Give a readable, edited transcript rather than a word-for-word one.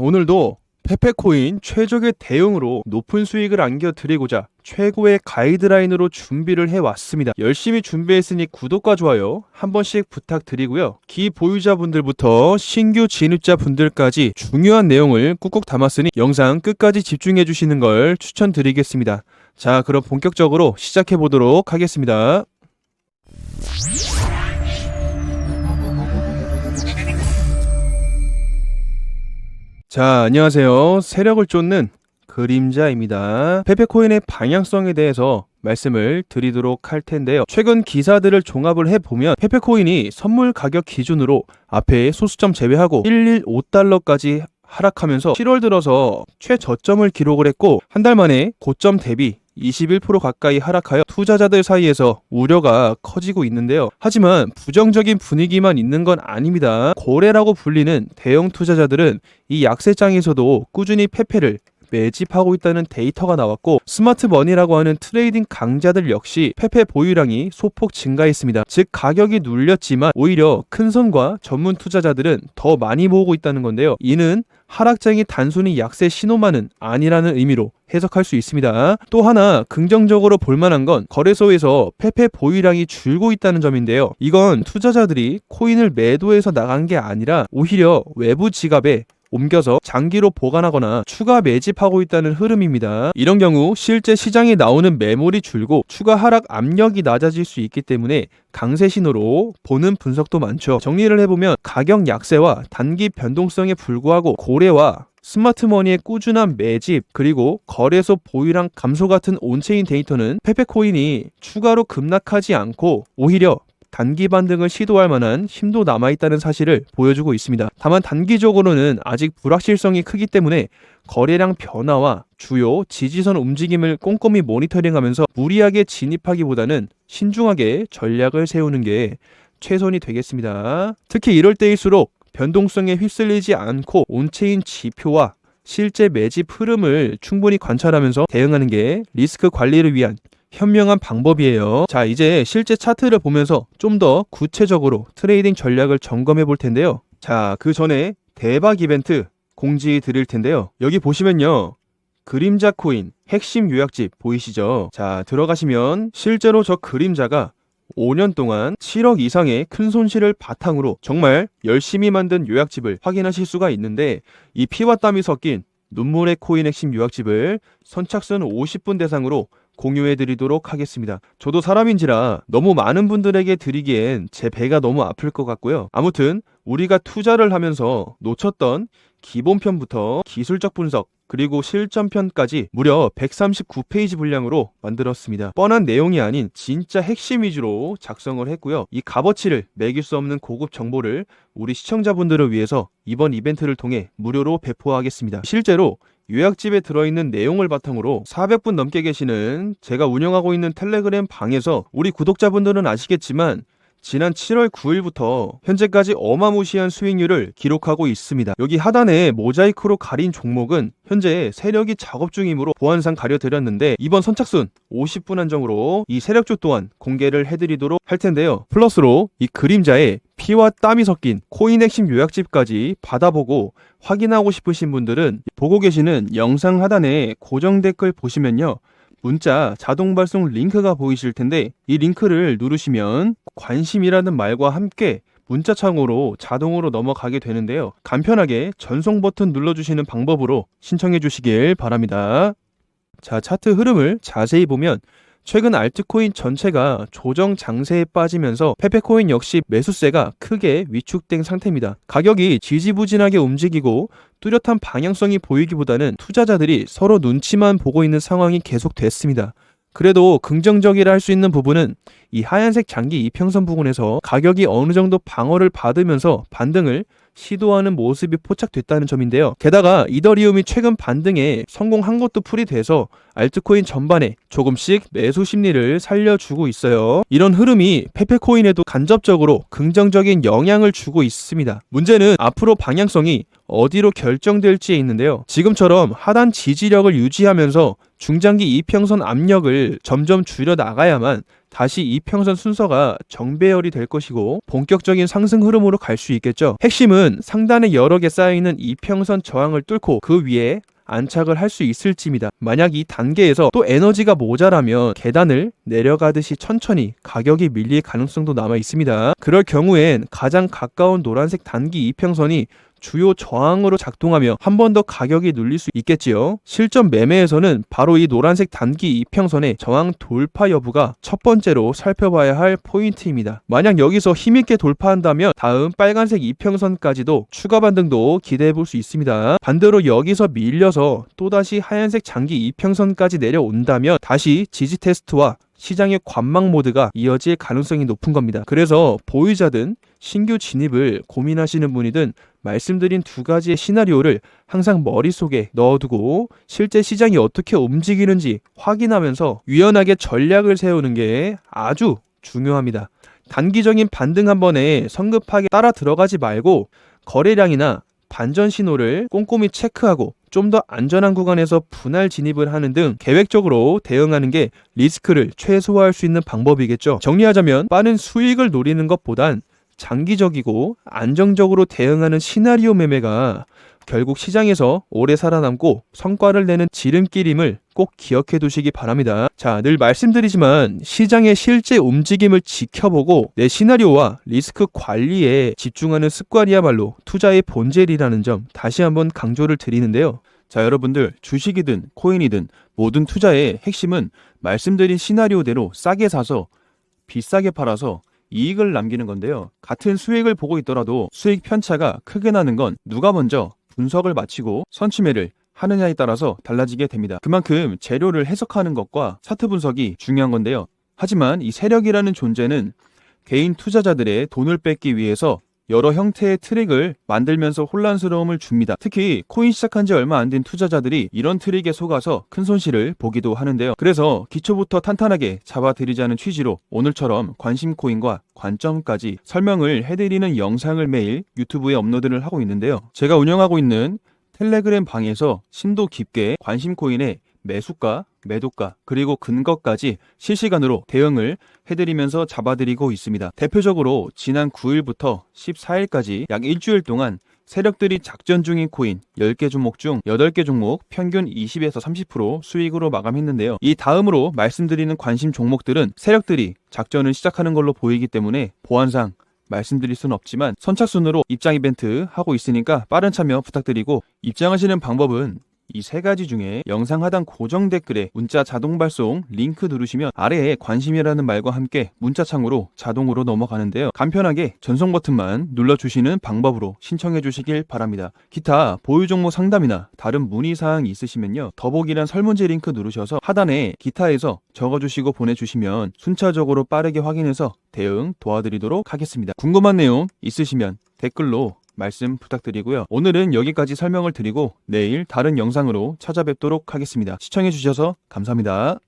오늘도 페페코인 최적의 대응으로 높은 수익을 안겨드리고자 최고의 가이드라인으로 준비를 해왔습니다. 열심히 준비했으니 구독과 좋아요 한 번씩 부탁드리고요. 기보유자분들부터 신규 진입자분들까지 중요한 내용을 꾹꾹 담았으니 영상 끝까지 집중해주시는 걸 추천드리겠습니다. 자, 그럼 본격적으로 시작해보도록 하겠습니다. 자, 안녕하세요. 세력을 쫓는 그림자입니다. 페페코인의 방향성에 대해서 말씀을 드리도록 할 텐데요. 최근 기사들을 종합을 해보면 페페코인이 선물 가격 기준으로 앞에 소수점 제외하고 115달러까지 하락하면서 7월 들어서 최저점을 기록을 했고 한 달 만에 고점 대비 21% 가까이 하락하여 투자자들 사이에서 우려가 커지고 있는데요. 하지만 부정적인 분위기만 있는 건 아닙니다. 고래라고 불리는 대형 투자자들은 이 약세장에서도 꾸준히 페페를 매집하고 있다는 데이터가 나왔고, 스마트머니라고 하는 트레이딩 강자들 역시 페페 보유량이 소폭 증가했습니다. 즉 가격이 눌렸지만 오히려 큰손과 전문 투자자들은 더 많이 모으고 있다는 건데요. 이는 하락장이 단순히 약세 신호만은 아니라는 의미로 해석할 수 있습니다. 또 하나 긍정적으로 볼만한 건 거래소에서 페페 보유량이 줄고 있다는 점인데요. 이건 투자자들이 코인을 매도해서 나간 게 아니라 오히려 외부 지갑에 옮겨서 장기로 보관하거나 추가 매집하고 있다는 흐름입니다. 이런 경우 실제 시장에 나오는 매물이 줄고 추가 하락 압력이 낮아질 수 있기 때문에 강세 신호로 보는 분석도 많죠. 정리를 해보면 가격 약세와 단기 변동성에 불구하고 고래와 스마트머니의 꾸준한 매집, 그리고 거래소 보유량 감소 같은 온체인 데이터는 페페코인이 추가로 급락하지 않고 오히려 단기 반등을 시도할 만한 힘도 남아있다는 사실을 보여주고 있습니다. 다만 단기적으로는 아직 불확실성이 크기 때문에 거래량 변화와 주요 지지선 움직임을 꼼꼼히 모니터링하면서 무리하게 진입하기보다는 신중하게 전략을 세우는 게 최선이 되겠습니다. 특히 이럴 때일수록 변동성에 휩쓸리지 않고 온체인 지표와 실제 매집 흐름을 충분히 관찰하면서 대응하는 게 리스크 관리를 위한 현명한 방법이에요. 자, 이제 실제 차트를 보면서 좀 더 구체적으로 트레이딩 전략을 점검해 볼 텐데요. 자, 그 전에 대박 이벤트 공지 드릴 텐데요. 여기 보시면요, 그림자 코인 핵심 요약집 보이시죠? 자, 들어가시면 실제로 저 그림자가 5년 동안 7억 이상의 큰 손실을 바탕으로 정말 열심히 만든 요약집을 확인하실 수가 있는데, 이 피와 땀이 섞인 눈물의 코인 핵심 요약집을 선착순 50분 대상으로 공유해드리도록 하겠습니다. 저도 사람인지라 너무 많은 분들에게 드리기엔 제 배가 너무 아플 것 같고요. 아무튼 우리가 투자를 하면서 놓쳤던 기본편부터 기술적 분석, 그리고 실전편까지 무려 139페이지 분량으로 만들었습니다. 뻔한 내용이 아닌 진짜 핵심 위주로 작성을 했고요. 이 값어치를 매길 수 없는 고급 정보를 우리 시청자분들을 위해서 이번 이벤트를 통해 무료로 배포하겠습니다. 실제로 요약집에 들어있는 내용을 바탕으로 400분 넘게 계시는 제가 운영하고 있는 텔레그램 방에서 우리 구독자분들은 아시겠지만 지난 7월 9일부터 현재까지 어마무시한 수익률을 기록하고 있습니다. 여기 하단에 모자이크로 가린 종목은 현재 세력이 작업 중이므로 보안상 가려드렸는데 이번 선착순 50분 한정으로 이 세력주 또한 공개를 해드리도록 할 텐데요. 플러스로 이 그림자에 피와 땀이 섞인 코인 핵심 요약집까지 받아보고 확인하고 싶으신 분들은 보고 계시는 영상 하단에 고정 댓글 보시면요, 문자 자동 발송 링크가 보이실 텐데 이 링크를 누르시면 관심이라는 말과 함께 문자창으로 자동으로 넘어가게 되는데요. 간편하게 전송 버튼 눌러주시는 방법으로 신청해 주시길 바랍니다. 자, 차트 흐름을 자세히 보면 최근 알트코인 전체가 조정 장세에 빠지면서 페페코인 역시 매수세가 크게 위축된 상태입니다. 가격이 지지부진하게 움직이고 뚜렷한 방향성이 보이기보다는 투자자들이 서로 눈치만 보고 있는 상황이 계속됐습니다. 그래도 긍정적이라 할 수 있는 부분은 이 하얀색 장기 이평선 부근에서 가격이 어느 정도 방어를 받으면서 반등을 시도하는 모습이 포착됐다는 점인데요. 게다가 이더리움이 최근 반등에 성공한 것도 풀이 돼서 알트코인 전반에 조금씩 매수 심리를 살려주고 있어요. 이런 흐름이 페페코인에도 간접적으로 긍정적인 영향을 주고 있습니다. 문제는 앞으로 방향성이 어디로 결정될지에 있는데요. 지금처럼 하단 지지력을 유지하면서 중장기 이평선 압력을 점점 줄여 나가야만 다시 이평선 순서가 정배열이 될 것이고 본격적인 상승 흐름으로 갈 수 있겠죠. 핵심은 상단에 여러 개 쌓여있는 이평선 저항을 뚫고 그 위에 안착을 할 수 있을지입니다. 만약 이 단계에서 또 에너지가 모자라면 계단을 내려가듯이 천천히 가격이 밀릴 가능성도 남아 있습니다. 그럴 경우엔 가장 가까운 노란색 단기 이평선이 주요 저항으로 작동하며 한 번 더 가격이 눌릴 수 있겠지요. 실전 매매에서는 바로 이 노란색 단기 이평선의 저항 돌파 여부가 첫 번째로 살펴봐야 할 포인트입니다. 만약 여기서 힘있게 돌파한다면 다음 빨간색 이평선까지도 추가 반등도 기대해 볼 수 있습니다. 반대로 여기서 밀려서 또다시 하얀색 장기 이평선까지 내려온다면 다시 지지 테스트와 시장의 관망 모드가 이어질 가능성이 높은 겁니다. 그래서 보유자든 신규 진입을 고민하시는 분이든 말씀드린 두 가지의 시나리오를 항상 머릿속에 넣어두고 실제 시장이 어떻게 움직이는지 확인하면서 유연하게 전략을 세우는 게 아주 중요합니다. 단기적인 반등 한 번에 성급하게 따라 들어가지 말고 거래량이나 반전 신호를 꼼꼼히 체크하고 좀 더 안전한 구간에서 분할 진입을 하는 등 계획적으로 대응하는 게 리스크를 최소화할 수 있는 방법이겠죠. 정리하자면 빠른 수익을 노리는 것보단 장기적이고 안정적으로 대응하는 시나리오 매매가 결국 시장에서 오래 살아남고 성과를 내는 지름길임을 꼭 기억해 두시기 바랍니다. 자, 늘 말씀드리지만 시장의 실제 움직임을 지켜보고 내 시나리오와 리스크 관리에 집중하는 습관이야말로 투자의 본질이라는 점 다시 한번 강조를 드리는데요. 자, 여러분들 주식이든 코인이든 모든 투자의 핵심은 말씀드린 시나리오대로 싸게 사서 비싸게 팔아서 이익을 남기는 건데요. 같은 수익을 보고 있더라도 수익 편차가 크게 나는 건 누가 먼저 분석을 마치고 선취매를 하느냐에 따라서 달라지게 됩니다. 그만큼 재료를 해석하는 것과 차트 분석이 중요한 건데요. 하지만 이 세력이라는 존재는 개인 투자자들의 돈을 뺏기 위해서 여러 형태의 트릭을 만들면서 혼란스러움을 줍니다. 특히 코인 시작한 지 얼마 안 된 투자자들이 이런 트릭에 속아서 큰 손실을 보기도 하는데요. 그래서 기초부터 탄탄하게 잡아드리자는 취지로 오늘처럼 관심 코인과 관점까지 설명을 해드리는 영상을 매일 유튜브에 업로드를 하고 있는데요. 제가 운영하고 있는 텔레그램 방에서 심도 깊게 관심 코인의 매수가, 매도가, 그리고 근거까지 실시간으로 대응을 해드리면서 잡아드리고 있습니다. 대표적으로 지난 9일부터 14일까지 약 일주일 동안 세력들이 작전 중인 코인 10개 종목 중 8개 종목 평균 20에서 30% 수익으로 마감했는데요. 이 다음으로 말씀드리는 관심 종목들은 세력들이 작전을 시작하는 걸로 보이기 때문에 보안상 말씀드릴 수는 없지만 선착순으로 입장 이벤트 하고 있으니까 빠른 참여 부탁드리고 입장하시는 방법은 이 세 가지 중에 영상 하단 고정 댓글에 문자 자동 발송 링크 누르시면 아래에 관심이라는 말과 함께 문자창으로 자동으로 넘어가는데요. 간편하게 전송 버튼만 눌러주시는 방법으로 신청해 주시길 바랍니다. 기타 보유 종목 상담이나 다른 문의사항이 있으시면요. 더보기란 설문지 링크 누르셔서 하단에 기타에서 적어주시고 보내주시면 순차적으로 빠르게 확인해서 대응 도와드리도록 하겠습니다. 궁금한 내용 있으시면 댓글로 말씀 부탁드리고요. 오늘은 여기까지 설명을 드리고 내일 다른 영상으로 찾아뵙도록 하겠습니다. 시청해주셔서 감사합니다.